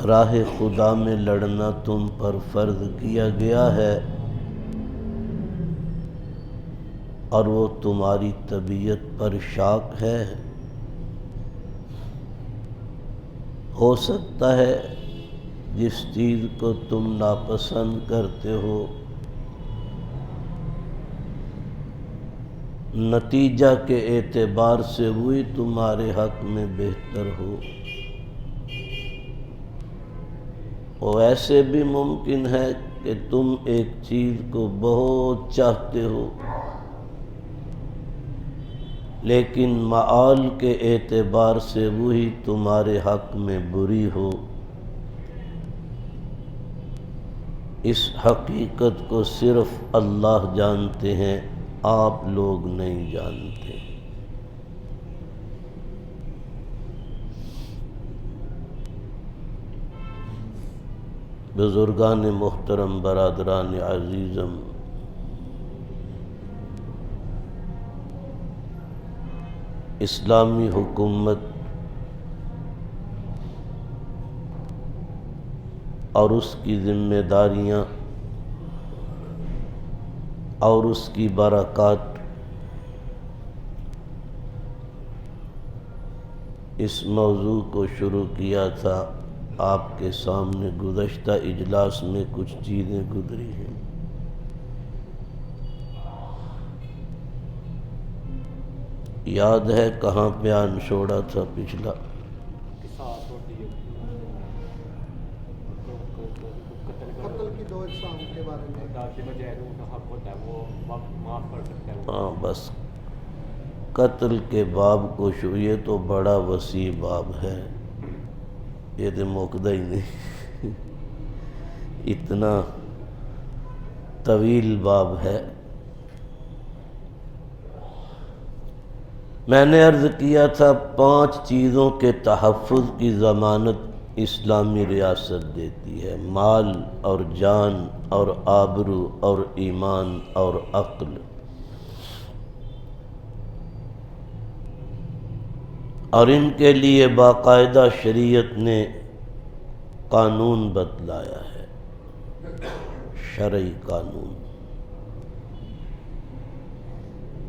راہ خدا میں لڑنا تم پر فرض کیا گیا ہے، اور وہ تمہاری طبیعت پر شاق ہے۔ ہو سکتا ہے جس چیز کو تم ناپسند کرتے ہو نتیجہ کے اعتبار سے وہی تمہارے حق میں بہتر ہو، اور ایسے بھی ممکن ہے کہ تم ایک چیز کو بہت چاہتے ہو لیکن مآل کے اعتبار سے وہی تمہارے حق میں بری ہو۔ اس حقیقت کو صرف اللہ جانتے ہیں، آپ لوگ نہیں جانتے۔ بزرگان محترم، برادران عزیزم، اسلامی حکومت اور اس کی ذمہ داریاں اور اس کی برکات، اس موضوع کو شروع کیا تھا۔ آپ کے سامنے گزشتہ اجلاس میں کچھ چیزیں گزری ہیں۔ یاد ہے کہاں بیان چھوڑا تھا پچھلا؟ قتل کی 2 اقسام کے بارے میں۔ ہاں بس قتل کے باب کو یہ تو بڑا وسیع باب ہے، یہ تو مکدا ہی نہیں، اتنا طویل باب ہے۔ میں نے عرض کیا تھا 5 چیزوں کے تحفظ کی ضمانت اسلامی ریاست دیتی ہے: مال اور جان اور آبرو اور ایمان اور عقل، اور ان کے لیے باقاعدہ شریعت نے قانون بتلایا ہے، شرعی قانون۔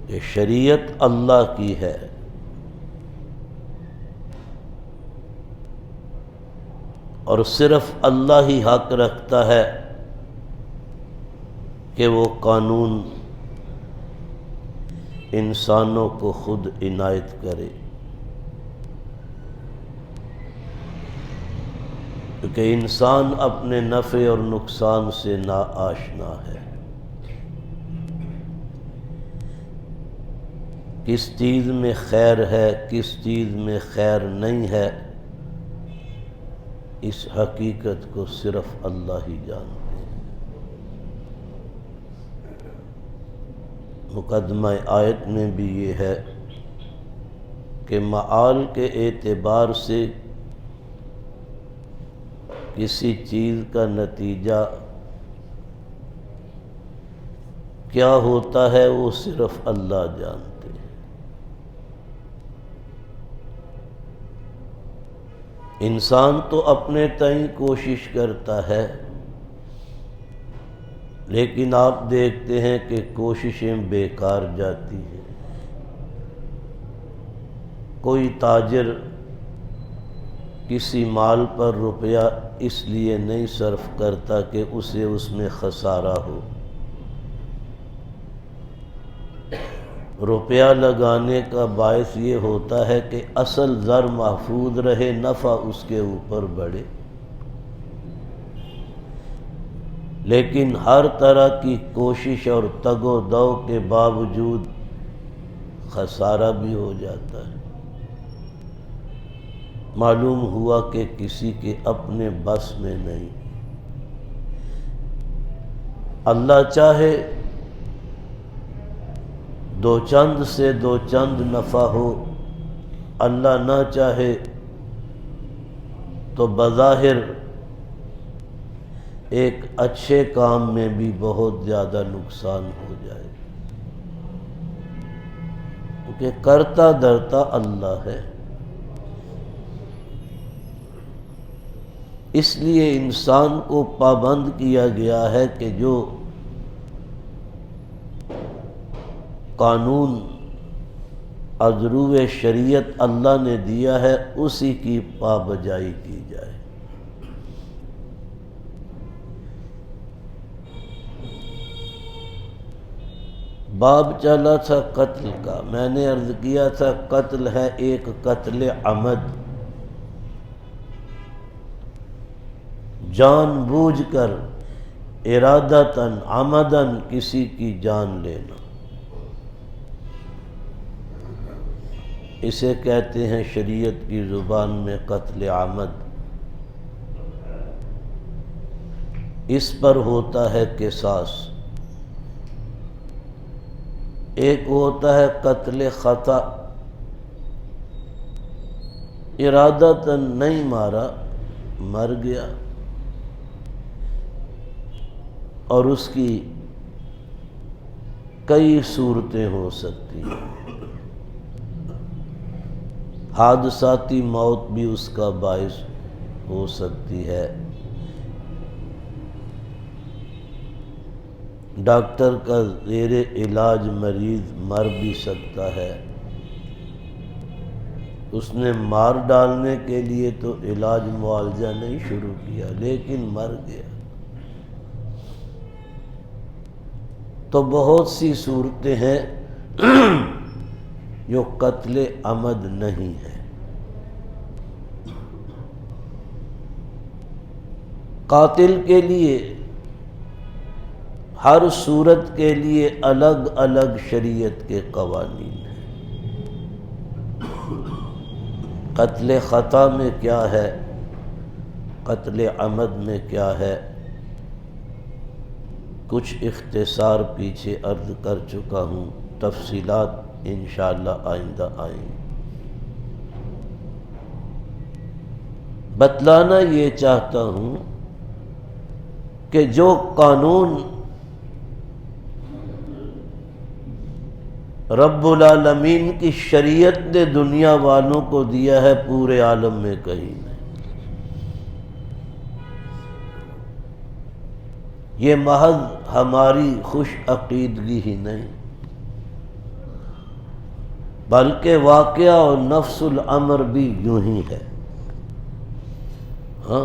یہ شریعت اللہ کی ہے، اور صرف اللہ ہی حق رکھتا ہے کہ وہ قانون انسانوں کو خود عنایت کرے، کیونکہ انسان اپنے نفع اور نقصان سے ناآشنا ہے۔ کس چیز میں خیر ہے، کس چیز میں خیر نہیں ہے، اس حقیقت کو صرف اللہ ہی جانتے ہیں۔ مقدمہ آیت میں بھی یہ ہے کہ مآل کے اعتبار سے کسی چیز کا نتیجہ کیا ہوتا ہے وہ صرف اللہ جانتے ہیں۔ انسان تو اپنے تئیں کوشش کرتا ہے، لیکن آپ دیکھتے ہیں کہ کوششیں بیکار جاتی ہیں۔ کوئی تاجر کسی مال پر روپیہ اس لیے نہیں صرف کرتا کہ اسے اس میں خسارہ ہو، روپیہ لگانے کا باعث یہ ہوتا ہے کہ اصل زر محفوظ رہے، نفع اس کے اوپر بڑھے۔ لیکن ہر طرح کی کوشش اور تگ و دو کے باوجود خسارہ بھی ہو جاتا ہے۔ معلوم ہوا کہ کسی کے اپنے بس میں نہیں۔ اللہ چاہے دو چند سے دو چند نفع ہو، اللہ نہ چاہے تو بظاہر ایک اچھے کام میں بھی بہت زیادہ نقصان ہو جائے، کیونکہ کرتا دھرتا اللہ ہے۔ اس لیے انسان کو پابند کیا گیا ہے کہ جو قانون از روئے شریعت اللہ نے دیا ہے اسی کی پابجائی کی جائے۔ باب چلا تھا قتل کا، میں نے عرض کیا تھا قتل ہے ایک قتل عمد، جان بوجھ کر ارادتاً عمداً کسی کی جان لینا، اسے کہتے ہیں شریعت کی زبان میں قتل عمد۔ اس پر ہوتا ہے قصاص۔ ایک ہوتا ہے قتل خطا، ارادتاً نہیں مارا، مر گیا، اور اس کی کئی صورتیں ہو سکتی ہیں، حادثاتی موت بھی اس کا باعث ہو سکتی ہے، ڈاکٹر کا زیر علاج مریض مر بھی سکتا ہے، اس نے مار ڈالنے کے لیے تو علاج معالجہ نہیں شروع کیا لیکن مر گیا۔ تو بہت سی صورتیں ہیں جو قتل عمد نہیں ہے۔ قاتل کے لیے ہر صورت کے لیے الگ الگ شریعت کے قوانین ہیں۔ قتل خطا میں کیا ہے، قتل عمد میں کیا ہے، کچھ اختصار پیچھے عرض کر چکا ہوں، تفصیلات انشاءاللہ آئندہ آئیں۔ بتلانا یہ چاہتا ہوں کہ جو قانون رب العالمین کی شریعت نے دنیا والوں کو دیا ہے پورے عالم میں کہیں نہیں۔ یہ محض ہماری خوش عقیدگی ہی نہیں بلکہ واقعہ اور نفس الامر بھی یوں ہی ہے۔ ہاں،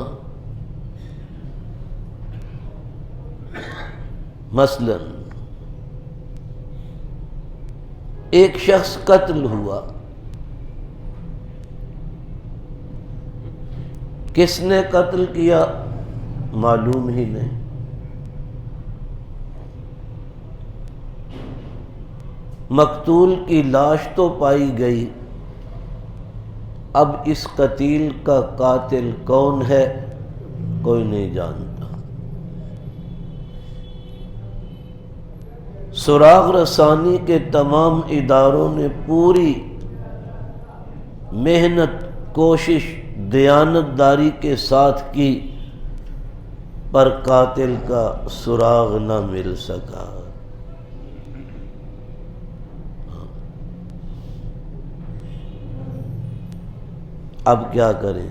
مثلا ایک شخص قتل ہوا، کس نے قتل کیا معلوم ہی نہیں، مقتول کی لاش تو پائی گئی، اب اس قتیل کا قاتل کون ہے کوئی نہیں جانتا۔ سراغ رسانی کے تمام اداروں نے پوری محنت، کوشش، دیانتداری کے ساتھ کی پر قاتل کا سراغ نہ مل سکا۔ اب کیا کریں؟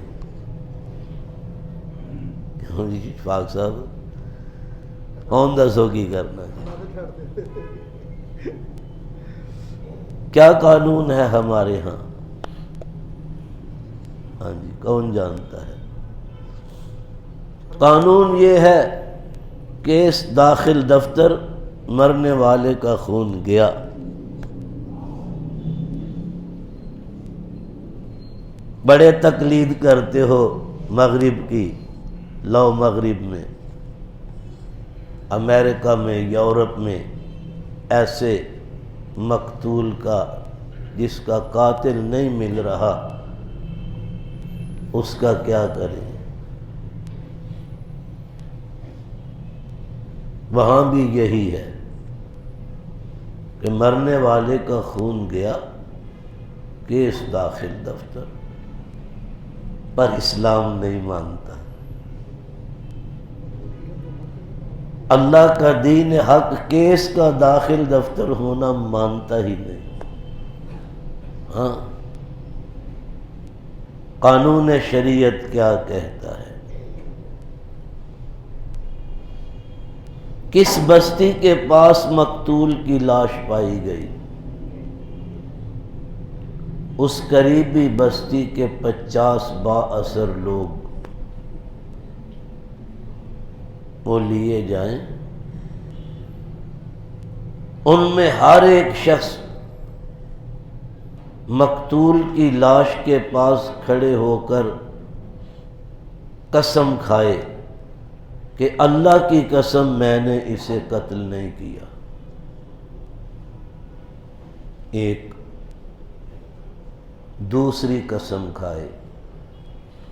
جی فاق صاحب کون دسو کی کرنا ہے؟ کیا قانون ہے ہمارے ہاں؟ ہاں جی، کون جانتا ہے؟ قانون یہ ہے، کیس داخل دفتر، مرنے والے کا خون گیا، بڑے تقلید کرتے ہو مغرب کی، لو مغرب میں، امریکہ میں، یورپ میں ایسے مقتول کا جس کا قاتل نہیں مل رہا اس کا کیا کریں؟ وہاں بھی یہی ہے کہ مرنے والے کا خون گیا، کیس داخل دفتر، پر اسلام نہیں مانتا۔ اللہ کا دین حق کیس کا داخل دفتر ہونا مانتا ہی نہیں۔ ہاں، قانون شریعت کیا کہتا ہے؟ کس بستی کے پاس مقتول کی لاش پائی گئی؟ اس قریبی بستی کے 50 با اثر لوگ وہ لیے جائیں، ان میں ہر ایک شخص مقتول کی لاش کے پاس کھڑے ہو کر قسم کھائے کہ اللہ کی قسم میں نے اسے قتل نہیں کیا۔ ایک دوسری قسم کھائے،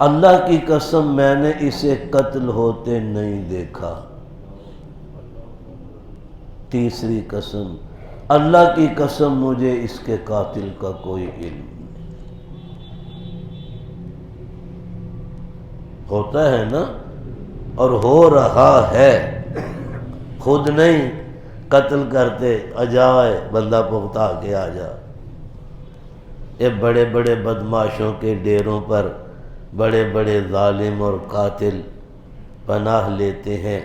اللہ کی قسم میں نے اسے قتل ہوتے نہیں دیکھا۔ تیسری قسم، اللہ کی قسم مجھے اس کے قاتل کا کوئی علم نہیں۔ ہوتا ہے نا، اور ہو رہا ہے، خود نہیں قتل کرتے، اجائے بندہ پختہ کے آ جا۔ یہ بڑے بڑے بدماشوں کے ڈیروں پر بڑے بڑے ظالم اور قاتل پناہ لیتے ہیں،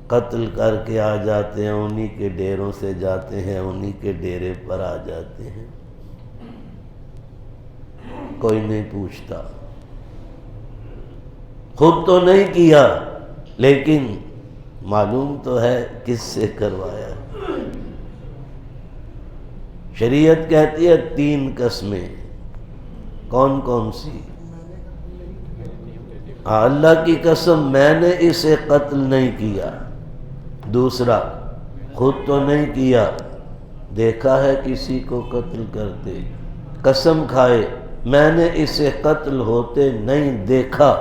قتل کر کے آ جاتے ہیں، انہی کے ڈیروں سے جاتے ہیں، انہی کے ڈیرے پر آ جاتے ہیں، کوئی نہیں پوچھتا۔ خود تو نہیں کیا لیکن معلوم تو ہے کس سے کروایا۔ شریعت کہتی ہے 3 قسمیں، کون کون سی؟ اللہ کی قسم میں نے اسے قتل نہیں کیا، دوسرا خود تو نہیں کیا، دیکھا ہے کسی کو قتل کرتے، قسم کھائے میں نے اسے قتل ہوتے نہیں دیکھا،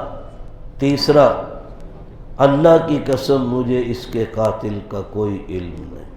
تیسرا اللہ کی قسم مجھے اس کے قاتل کا کوئی علم نہیں۔